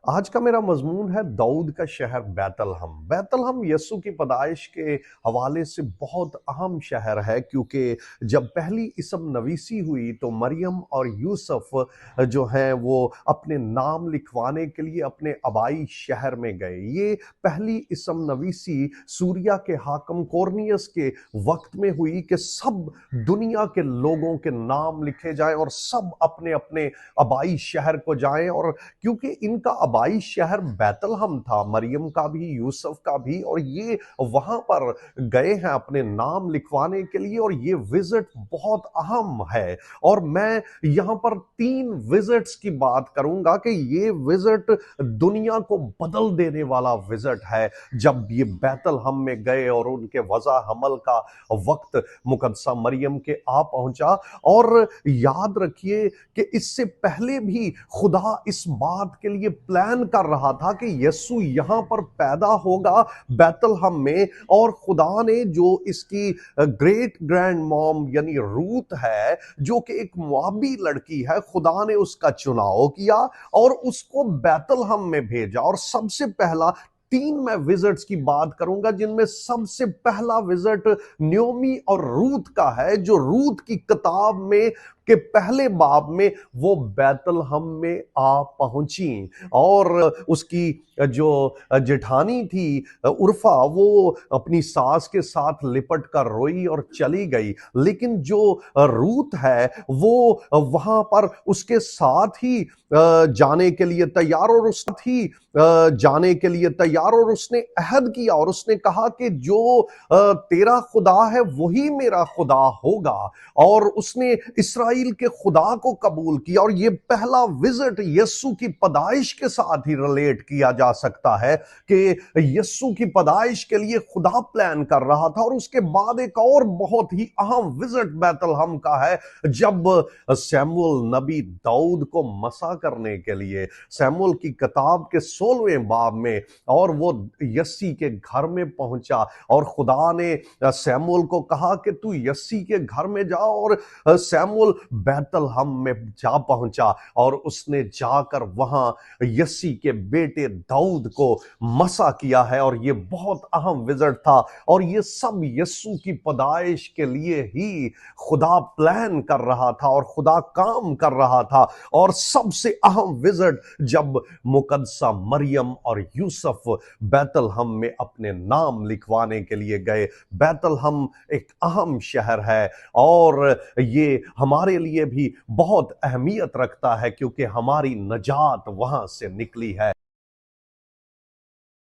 آج کا میرا مضمون ہے داؤد کا شہر بیت الحم۔ بیت الحم یسوع کی پیدائش کے حوالے سے بہت اہم شہر ہے، کیونکہ جب پہلی اسم نویسی ہوئی تو مریم اور یوسف جو ہیں وہ اپنے نام لکھوانے کے لیے اپنے آبائی شہر میں گئے۔ یہ پہلی اسم نویسی سوریا کے حاکم کورنیس کے وقت میں ہوئی کہ سب دنیا کے لوگوں کے نام لکھے جائیں اور سب اپنے اپنے آبائی شہر کو جائیں، اور کیونکہ ان کا آبائی شہر بیت الحم تھا، مریم کا بھی یوسف کا بھی، اور یہ وہاں پر گئے ہیں اپنے نام لکھوانے کے لیے، اور یہ وزٹ بہت اہم ہے۔ اور میں یہاں پر 3 وزٹس کی بات کروں گا کہ یہ وزٹ دنیا کو بدل دینے والا وزٹ ہے۔ جب یہ بیت الحم میں گئے اور ان کے وضع حمل کا وقت مقدسہ مریم کے پہنچا، اور یاد رکھیے کہ اس سے پہلے بھی خدا اس بات کے لیے پلان کر رہا تھا کہ یسوع یہاں پر پیدا ہوگا بیت الحم میں، اور خدا نے جو اس کی گریٹ گرینڈ موم یعنی روت ہے، جو کہ ایک موابی لڑکی ہے، خدا نے اس کا چناؤ کیا اور اس کو بیت الحم میں بھیجا۔ اور سب سے پہلا 3 میں وزٹس کی بات کروں گا، جن میں سب سے پہلا وزٹ نیومی اور روت کا ہے، جو روت کی کتاب میں کہ پہلے باب میں وہ بیت الحم میں پہنچیں، اور اس کی جو جٹھانی تھی عرفہ، وہ اپنی ساس کے ساتھ لپٹ کر روئی اور چلی گئی، لیکن جو روت ہے وہ وہاں پر اس کے ساتھ ہی جانے کے لیے تیار، اور اس ہی جانے کے لیے تیار، اور اس نے عہد کیا اور اس نے کہا کہ جو تیرا خدا ہے وہی میرا خدا ہوگا، اور اس نے اسرائیل کے خدا کو قبول کیا۔ اور یہ پہلا وزٹ یسوع کی پیدائش کے ساتھ ہی ریلیٹ کیا جا سکتا ہے کہ یسوع کی پیدائش کے لیے خدا پلان کر رہا تھا۔ اور اس کے بعد ایک اور بہت ہی اہم وزٹ بیت الحم کا ہے، جب سیموئیل نبی داؤد کو مسا کرنے کے لیے سیموئیل کی کتاب کے 16ویں باب میں، اور وہ یسی کے گھر میں پہنچا، اور خدا نے سیموئیل کو کہا کہ تو یسی کے گھر میں جا، اور سیموئیل بیت الحم میں جا پہنچا، اور اس نے جا کر وہاں یسی کے بیٹے داؤد کو مسا کیا ہے۔ اور یہ بہت اہم وزٹ تھا، اور یہ سب یسوع کی پیدائش کے لیے ہی خدا پلان کر رہا تھا اور خدا کام کر رہا تھا۔ اور سب سے اہم وزٹ جب مقدسہ مریم اور یوسف بیت الحم میں اپنے نام لکھوانے کے لیے گئے۔ بیت الحم ایک اہم شہر ہے، اور یہ ہمارے لیے بھی بہت اہمیت رکھتا ہے، کیونکہ ہماری نجات وہاں سے نکلی ہے۔